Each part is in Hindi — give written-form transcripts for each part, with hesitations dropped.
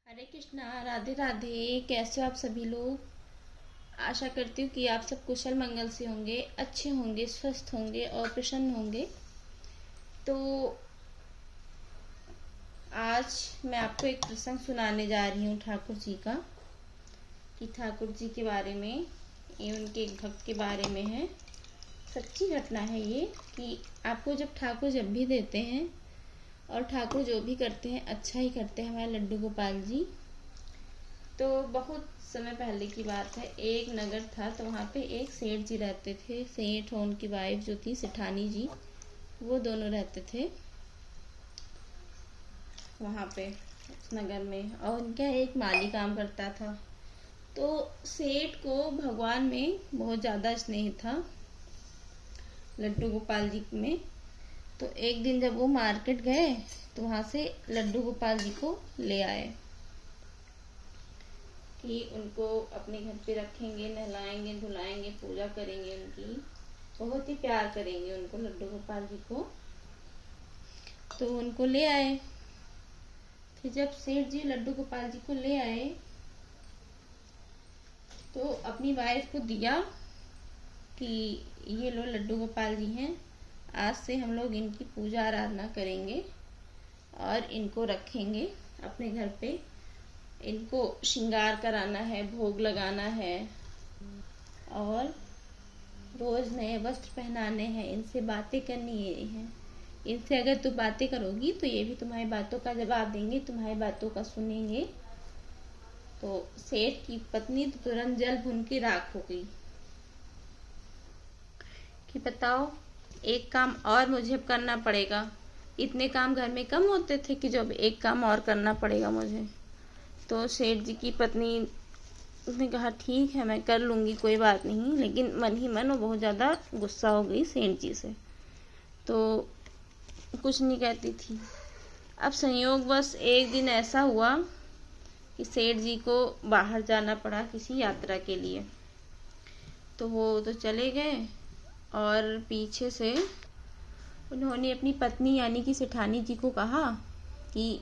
हरे कृष्णा, राधे राधे। कैसे हो आप सभी लोग। आशा करती हूँ कि आप सब कुशल मंगल से होंगे, अच्छे होंगे, स्वस्थ होंगे और प्रसन्न होंगे। तो आज मैं आपको एक प्रसंग सुनाने जा रही हूँ ठाकुर जी का, कि ठाकुर जी के बारे में, ये उनके एक भक्त के बारे में है। सच्ची घटना है ये, कि आपको जब भी देते हैं और ठाकुर जो भी करते हैं अच्छा ही करते हैं हमारे लड्डू गोपाल जी। तो बहुत समय पहले की बात है, एक नगर था तो वहाँ पे एक सेठ जी रहते थे। सेठ और उनकी वाइफ जो थी सेठानी जी, वो दोनों रहते थे वहाँ पे उस नगर में। और उनका एक माली काम करता था। तो सेठ को भगवान में बहुत ज़्यादा स्नेह था, लड्डू गोपाल जी में। तो एक दिन जब वो मार्केट गए तो वहाँ से लड्डू गोपाल जी को ले आए कि उनको अपने घर पे रखेंगे, नहलाएंगे, धुलाएंगे, पूजा करेंगे, उनकी बहुत ही प्यार करेंगे उनको, लड्डू गोपाल जी को। तो उनको ले आए। फिर जब सेठ जी लड्डू गोपाल जी को ले आए तो अपनी वाइफ को दिया कि ये लो लड्डू गोपाल जी हैं, आज से हम लोग इनकी पूजा आराधना करेंगे और इनको रखेंगे अपने घर पे। इनको श्रृंगार कराना है, भोग लगाना है और रोज नए वस्त्र पहनाने हैं, इनसे बातें करनी है। इनसे अगर तुम बातें करोगी तो ये भी तुम्हारी बातों का जवाब देंगे, तुम्हारी बातों का सुनेंगे। तो सेठ की पत्नी तो तुरंत जल भुन के राख हो गई कि बताओ, एक काम और मुझे करना पड़ेगा। इतने काम घर में कम होते थे कि जो अब एक काम और करना पड़ेगा मुझे। तो सेठ जी की पत्नी उसने कहा ठीक है, मैं कर लूँगी, कोई बात नहीं। लेकिन मन ही मन वो बहुत ज़्यादा गुस्सा हो गई सेठ जी से, तो कुछ नहीं कहती थी। अब संयोगवश एक दिन ऐसा हुआ कि सेठ जी को बाहर जाना पड़ा किसी यात्रा के लिए। तो वो तो चले गए और पीछे से उन्होंने अपनी पत्नी यानी कि सेठानी जी को कहा कि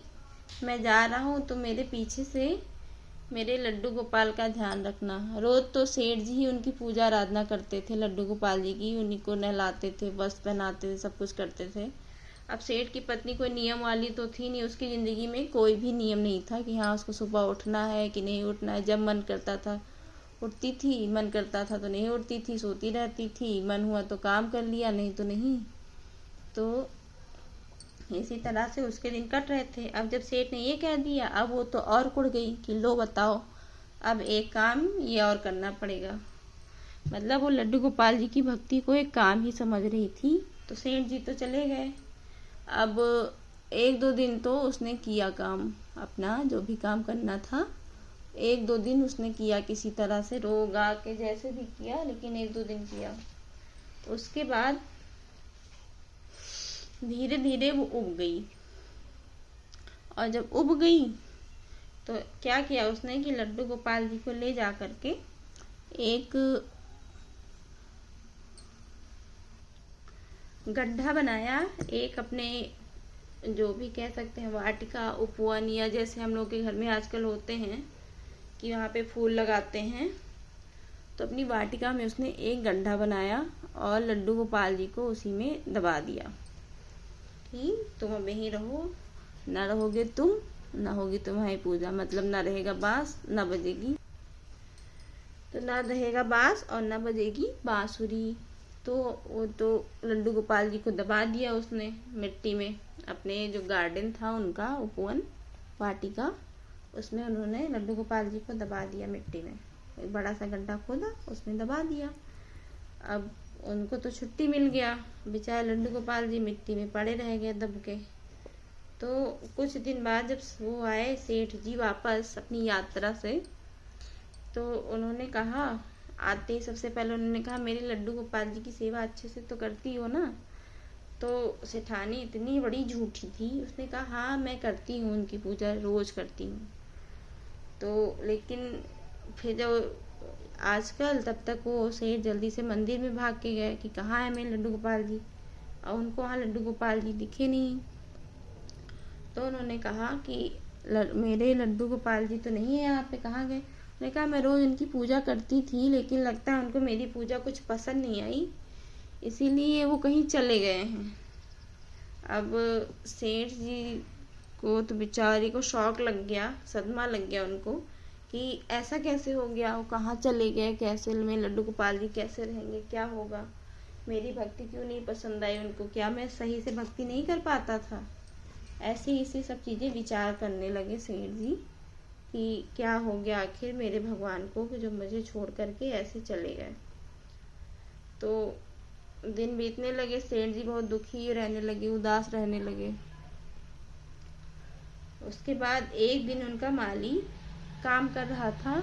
मैं जा रहा हूँ तो मेरे पीछे से मेरे लड्डू गोपाल का ध्यान रखना। रोज तो सेठ जी ही उनकी पूजा आराधना करते थे लड्डू गोपाल जी की, उन्हीं को नहलाते थे, वस्त्र पहनाते थे, सब कुछ करते थे। अब सेठ की पत्नी कोई नियम वाली तो थी नहीं, उसकी ज़िंदगी में कोई भी नियम नहीं था कि हाँ उसको सुबह उठना है कि नहीं उठना है। जब मन करता था उठती थी, मन करता था तो नहीं उठती थी, सोती रहती थी। मन हुआ तो काम कर लिया, नहीं तो नहीं। तो इसी तरह से उसके दिन कट रहे थे। अब जब सेठ ने ये कह दिया, अब वो तो और कुड़ गई कि लो बताओ, अब एक काम ये और करना पड़ेगा। मतलब वो लड्डू गोपाल जी की भक्ति को एक काम ही समझ रही थी। तो सेठ जी तो चले गए। अब एक दो दिन तो उसने किया काम अपना, जो भी काम करना था एक दो दिन उसने किया, किसी तरह से रो गा के जैसे भी किया, लेकिन एक दो दिन किया। उसके बाद धीरे धीरे वो उब गई। और जब उब गई तो क्या किया उसने कि लड्डू गोपाल जी को ले जा करके एक गड्ढा बनाया, एक अपने जो भी कह सकते हैं वाटिका, उपवन, या जैसे हम लोग के घर में आजकल होते हैं कि वहाँ पे फूल लगाते हैं। तो अपनी वाटिका में उसने एक गड्ढा बनाया और लड्डू गोपाल जी को उसी में दबा दिया कि तुम अब यहीं रहो, ना रहोगे तुम, ना होगी तुम्हारी पूजा। मतलब ना रहेगा बांस, ना बजेगी, तो ना रहेगा बांस और ना बजेगी बांसुरी। तो वो तो लड्डू गोपाल जी को दबा दिया उसने मिट्टी में, अपने जो गार्डन था उनका, उपवन, वाटिका, उसमें उन्होंने लड्डू गोपाल जी को दबा दिया मिट्टी में। एक बड़ा सा गड्ढा खोदा, उसमें दबा दिया। अब उनको तो छुट्टी मिल गया, बेचारे लड्डू गोपाल जी मिट्टी में पड़े रह गए दब के। तो कुछ दिन बाद जब वो आए सेठ जी वापस अपनी यात्रा से, तो उन्होंने कहा, आते ही सबसे पहले उन्होंने कहा मेरे लड्डू गोपाल जी की सेवा अच्छे से तो करती हो ना। तो सेठानी इतनी बड़ी झूठी थी, उसने कहा हाँ मैं करती हूँ, उनकी पूजा रोज करती हूँ। तो लेकिन फिर जब आजकल, तब तक वो सेठ जल्दी से मंदिर में भाग के गए कि कहाँ है मेरे लड्डू गोपाल जी, और उनको वहाँ लड्डू गोपाल जी दिखे नहीं। तो उन्होंने कहा कि मेरे लड्डू गोपाल जी तो नहीं है यहाँ पे, कहाँ गए? मैंने कहा मैं रोज़ इनकी पूजा करती थी, लेकिन लगता है उनको मेरी पूजा कुछ पसंद नहीं आई, इसीलिए वो कहीं चले गए हैं। अब सेठ जी को तो बेचारी को शौक लग गया, सदमा लग गया उनको कि ऐसा कैसे हो गया, वो कहाँ चले गए, कैसे में लड्डू गोपाल जी कैसे रहेंगे, क्या होगा, मेरी भक्ति क्यों नहीं पसंद आई उनको, क्या मैं सही से भक्ति नहीं कर पाता था। ऐसे ही से सब चीज़ें विचार करने लगे सेठ जी कि क्या हो गया आखिर मेरे भगवान को कि जो मुझे छोड़ करके ऐसे चले गए। तो दिन बीतने लगे, सेठ जी बहुत दुखी रहने लगे, उदास रहने लगे। उसके बाद एक दिन उनका माली काम कर रहा था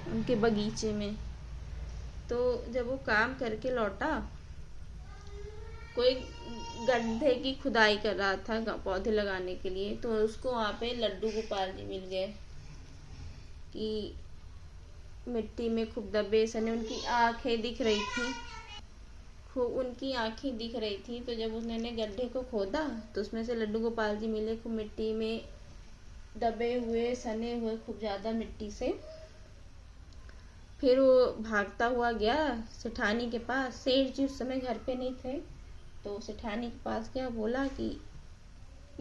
उनके बगीचे में। तो जब वो काम करके लौटा, कोई गड्ढे की खुदाई कर रहा था पौधे लगाने के लिए, तो उसको वहाँ पे लड्डू गोपाल जी मिल गए कि मिट्टी में खूब दबे सने, उनकी आंखें दिख रही थी, खूब उनकी आंखें दिख रही थी। तो जब उसने गड्ढे को खोदा तो उसमें से लड्डू गोपाल जी मिले, खूब मिट्टी में दबे हुए, सने हुए, खूब ज़्यादा मिट्टी से। फिर वो भागता हुआ गया सेठानी के पास। सेठ जी उस समय घर पे नहीं थे, तो सेठानी के पास गया, बोला कि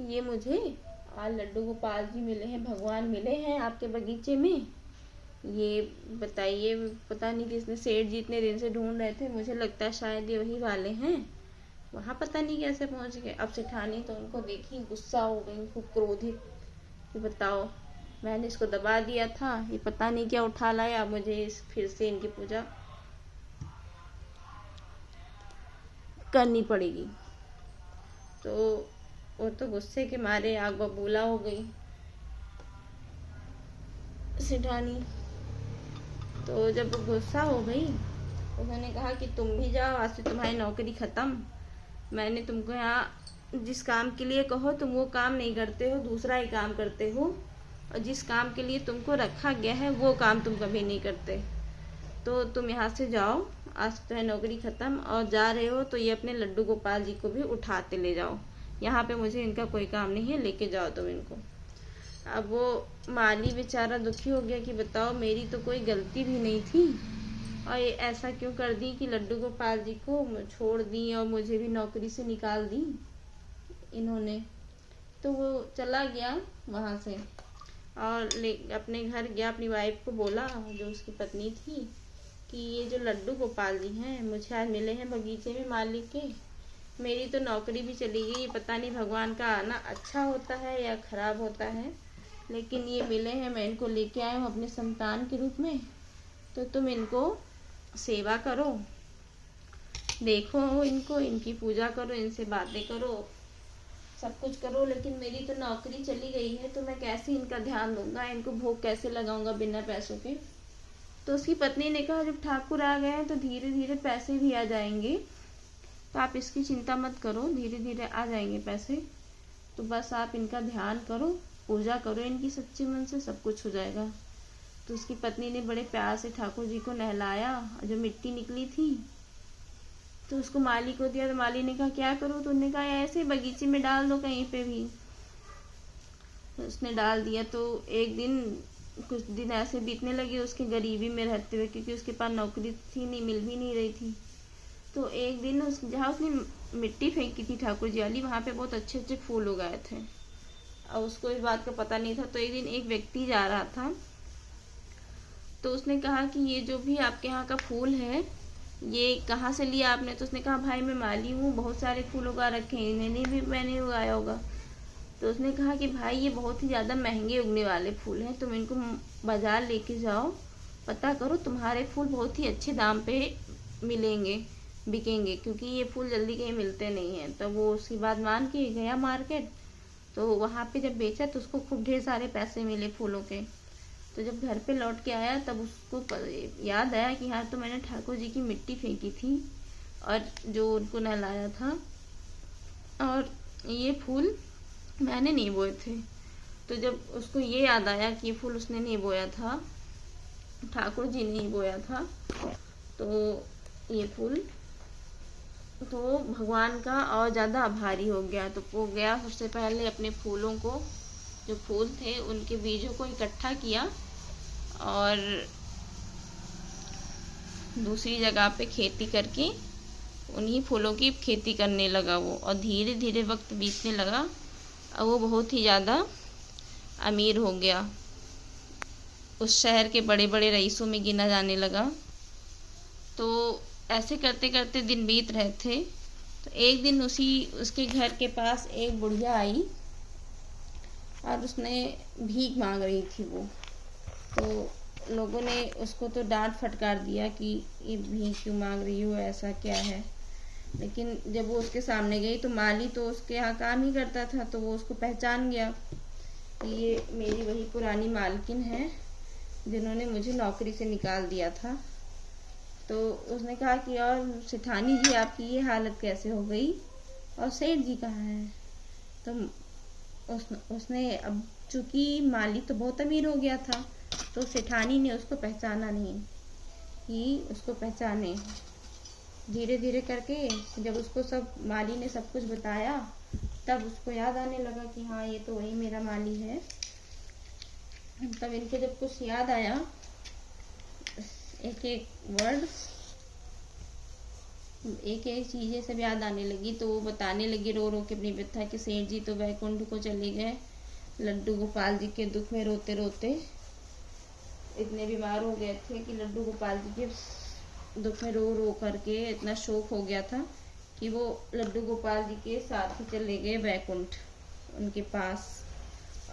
ये मुझे आज लड्डू गोपाल जी मिले हैं, भगवान मिले हैं आपके बगीचे में, ये बताइए, पता नहीं किसने, सेठ जी इतने दिन से ढूंढ रहे थे, मुझे लगता है शायद ये वही वाले हैं। वहाँ पता नहीं कैसे पहुँच गए। अब सेठानी तो उनको देखी, गुस्सा हो गई, खूब क्रोधित कि बताओ, मैंने इसको दबा दिया था, ये पता नहीं क्या उठा लाया, मुझे फिर से इनकी पूजा करनी पड़ेगी। तो वो तो गुस्से के मारे आग बबूला हो गई सेठानी। तो जब वो गुस्सा हो गई, उन्होंने कहा कि तुम भी जाओ, आज से तुम्हारी नौकरी खत्म। मैंने तुमको यहाँ जिस काम के लिए कहो तुम वो काम नहीं करते हो, दूसरा ही काम करते हो, और जिस काम के लिए तुमको रखा गया है वो काम तुम कभी नहीं करते। तो तुम यहाँ से जाओ, आज से तुम्हारी नौकरी खत्म, और जा रहे हो तो ये अपने लड्डू गोपाल जी को भी उठाते ले जाओ, यहाँ पे मुझे इनका कोई काम नहीं है, लेके जाओ तुम इनको। अब वो माली बेचारा दुखी हो गया कि बताओ, मेरी तो कोई गलती भी नहीं थी, और ये ऐसा क्यों कर दी कि लड्डू गोपाल जी को छोड़ दी और मुझे भी नौकरी से निकाल दी इन्होंने। तो वो चला गया वहाँ से और अपने घर गया, अपनी वाइफ को बोला, जो उसकी पत्नी थी, कि ये जो लड्डू गोपाल जी हैं मुझे आज मिले हैं बगीचे में मालिक के, मेरी तो नौकरी भी चली गई, पता नहीं भगवान का आना अच्छा होता है या खराब होता है, लेकिन ये मिले हैं, मैं इनको लेके आया हूँ अपने संतान के रूप में, तो तुम इनको सेवा करो, देखो इनको, इनकी पूजा करो, इनसे बातें करो, सब कुछ करो, लेकिन मेरी तो नौकरी चली गई है, तो मैं कैसे इनका ध्यान दूंगा, इनको भोग कैसे लगाऊंगा बिना पैसों के। तो उसकी पत्नी ने कहा, जब ठाकुर आ गए हैं तो धीरे धीरे पैसे भी आ जाएंगे, तो आप इसकी चिंता मत करो, धीरे धीरे आ जाएंगे पैसे, तो बस आप इनका ध्यान करो, पूजा करो इनकी सच्चे मन से, सब कुछ हो जाएगा। तो उसकी पत्नी ने बड़े प्यार से ठाकुर जी को नहलाया, जो मिट्टी निकली थी तो उसको माली को दिया। तो माली ने कहा क्या करूँ, तो उन्होंने कहा ऐसे बगीचे में डाल दो कहीं पे भी। तो उसने डाल दिया। तो एक दिन, कुछ दिन ऐसे बीतने लगे उसके गरीबी में रहते हुए, क्योंकि उसके पास नौकरी थी नहीं, मिल भी नहीं रही थी। तो एक दिन जहाँ उसने मिट्टी फेंकी थी ठाकुर जी वाली, वहाँ पे बहुत अच्छे अच्छे फूल उगाए थे, और उसको इस बात का पता नहीं था। तो एक दिन एक व्यक्ति जा रहा था, तो उसने कहा कि ये जो भी आपके यहाँ का फूल है ये कहाँ से लिया आपने। तो उसने कहा भाई मैं माली हूँ, बहुत सारे फूल उगा रखे हैं, इन्हें भी मैंने उगाया होगा। तो उसने कहा कि भाई ये बहुत ही ज़्यादा महंगे उगने वाले फूल हैं, तुम इनको बाज़ार लेके जाओ, पता करो, तुम्हारे फूल बहुत ही अच्छे दाम पे मिलेंगे, बिकेंगे, क्योंकि ये फूल जल्दी कहीं मिलते नहीं हैं। तो वो उसकी बात मान के गया मार्केट, तो वहाँ पे जब बेचा तो उसको खूब ढेर सारे पैसे मिले फूलों के। तो जब घर पे लौट के आया तब उसको याद आया कि हाँ, तो मैंने ठाकुर जी की मिट्टी फेंकी थी और जो उनको नहलाया था, और ये फूल मैंने नहीं बोए थे। तो जब उसको ये याद आया कि ये फूल उसने नहीं बोया था, ठाकुर जी ने ही बोया था, तो ये फूल, तो भगवान का और ज़्यादा आभारी हो गया। तो वो गया सबसे पहले अपने फूलों को जो फूल थे उनके बीजों को इकट्ठा किया और दूसरी जगह पे खेती करके उन्हीं फूलों की खेती करने लगा वो। और धीरे धीरे वक्त बीतने लगा और वो बहुत ही ज़्यादा अमीर हो गया, उस शहर के बड़े बड़े रईसों में गिना जाने लगा। तो ऐसे करते करते दिन बीत रहे थे। तो एक दिन उसके घर के पास एक बुढ़िया आई और उसने भीख मांग रही थी वो। तो लोगों ने उसको तो डांट फटकार दिया कि ये भीख क्यों मांग रही हो, ऐसा क्या है। लेकिन जब वो उसके सामने गई तो माली तो उसके यहाँ काम ही करता था, तो वो उसको पहचान गया कि ये मेरी वही पुरानी मालकिन है जिन्होंने मुझे नौकरी से निकाल दिया था। तो उसने कहा कि और सेठानी जी, आपकी ये हालत कैसे हो गई, और सेठ जी कहाँ हैं। तो उसने अब चूंकि माली तो बहुत अमीर हो गया था, तो सेठानी ने उसको पहचाना नहीं कि उसको पहचाने। धीरे धीरे करके जब उसको सब माली ने सब कुछ बताया, तब उसको याद आने लगा कि हाँ, ये तो वही मेरा माली है। तब इनको जब कुछ याद आया, एक एक वर्ड, एक एक चीजें सब याद आने लगी, तो वो बताने लगी रो रो के अपनी व्यथा कि सेठ जी तो वैकुंठ को चले गए, लड्डू गोपाल जी के दुख में रोते रोते इतने बीमार हो गए थे कि लड्डू गोपाल जी के दुख में रो रो करके इतना शोक हो गया था कि वो लड्डू गोपाल जी के साथ ही चले गए वैकुंठ उनके पास।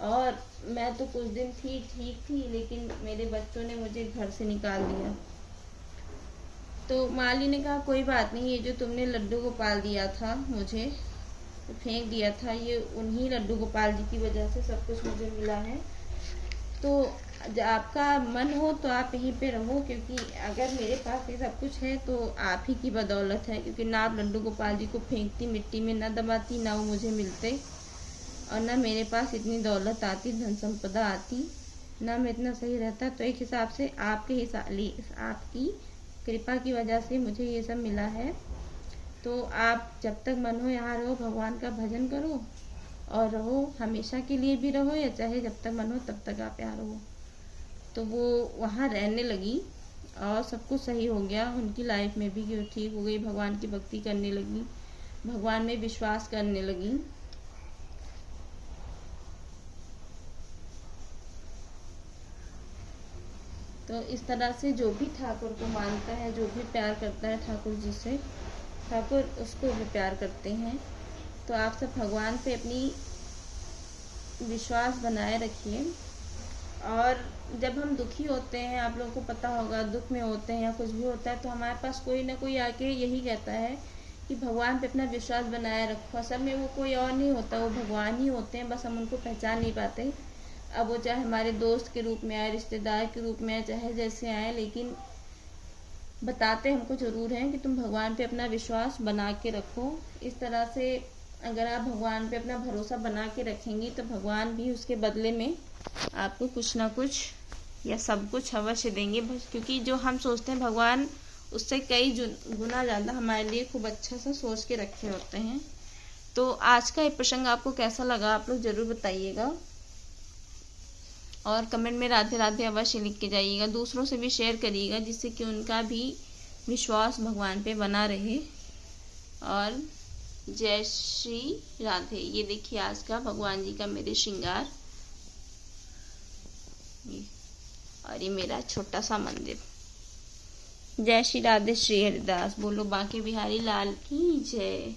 और मैं तो कुछ दिन ठीक थी, लेकिन मेरे बच्चों ने मुझे घर से निकाल दिया। तो माली ने कहा कोई बात नहीं, ये जो तुमने लड्डू गोपाल दिया था मुझे, तो फेंक दिया था, ये उन्हीं लड्डू गोपाल जी की वजह से सब कुछ मुझे मिला है। तो आपका मन हो तो आप यहीं पे रहो, क्योंकि अगर मेरे पास ये सब कुछ है तो आप ही की बदौलत है, क्योंकि ना आप लड्डू गोपाल जी को फेंकती मिट्टी में, ना दबाती, ना वो मुझे मिलते, और ना मेरे पास इतनी दौलत आती, धन संपदा आती, ना मैं इतना सही रहता। तो एक हिसाब से आपकी कृपा की वजह से मुझे ये सब मिला है। तो आप जब तक मन हो यहाँ रहो, भगवान का भजन करो और रहो, हमेशा के लिए भी रहो, या चाहे जब तक मन हो तब तक आप यहाँ रहो। तो वो वहाँ रहने लगी और सब कुछ सही हो गया उनकी लाइफ में भी, कि ठीक हो गई, भगवान की भक्ति करने लगी, भगवान में विश्वास करने लगी। तो इस तरह से जो भी ठाकुर को मानता है, जो भी प्यार करता है ठाकुर जी से, ठाकुर उसको भी प्यार करते हैं। तो आप सब भगवान पे अपनी विश्वास बनाए रखिए। और जब हम दुखी होते हैं, आप लोगों को पता होगा, दुख में होते हैं या कुछ भी होता है, तो हमारे पास कोई ना कोई आके यही कहता है कि भगवान पे अपना विश्वास बनाए रखो। असल में वो कोई और नहीं होता, वो भगवान ही होते हैं, बस हम उनको पहचान नहीं पाते। अब वो चाहे हमारे दोस्त के रूप में आए, रिश्तेदार के रूप में आए, चाहे जैसे आए, लेकिन बताते हमको ज़रूर हैं कि तुम भगवान पे अपना विश्वास बना के रखो। इस तरह से अगर आप भगवान पे अपना भरोसा बना के रखेंगी तो भगवान भी उसके बदले में आपको कुछ ना कुछ या सब कुछ अवश्य देंगे। बस क्योंकि जो हम सोचते हैं भगवान उससे कई गुना ज़्यादा हमारे लिए खूब अच्छा सा सोच के रखे होते हैं। तो आज का ये प्रसंग आपको कैसा लगा आप लोग ज़रूर बताइएगा, और कमेंट में राधे राधे अवश्य लिख के जाइएगा। दूसरों से भी शेयर करिएगा, जिससे कि उनका भी विश्वास भगवान पे बना रहे। और जय श्री राधे। ये देखिए आज का भगवान जी का मेरे श्रृंगार, और ये मेरा छोटा सा मंदिर। जय श्री राधे। श्री हरिदास बोलो, बांके बिहारी लाल की जय।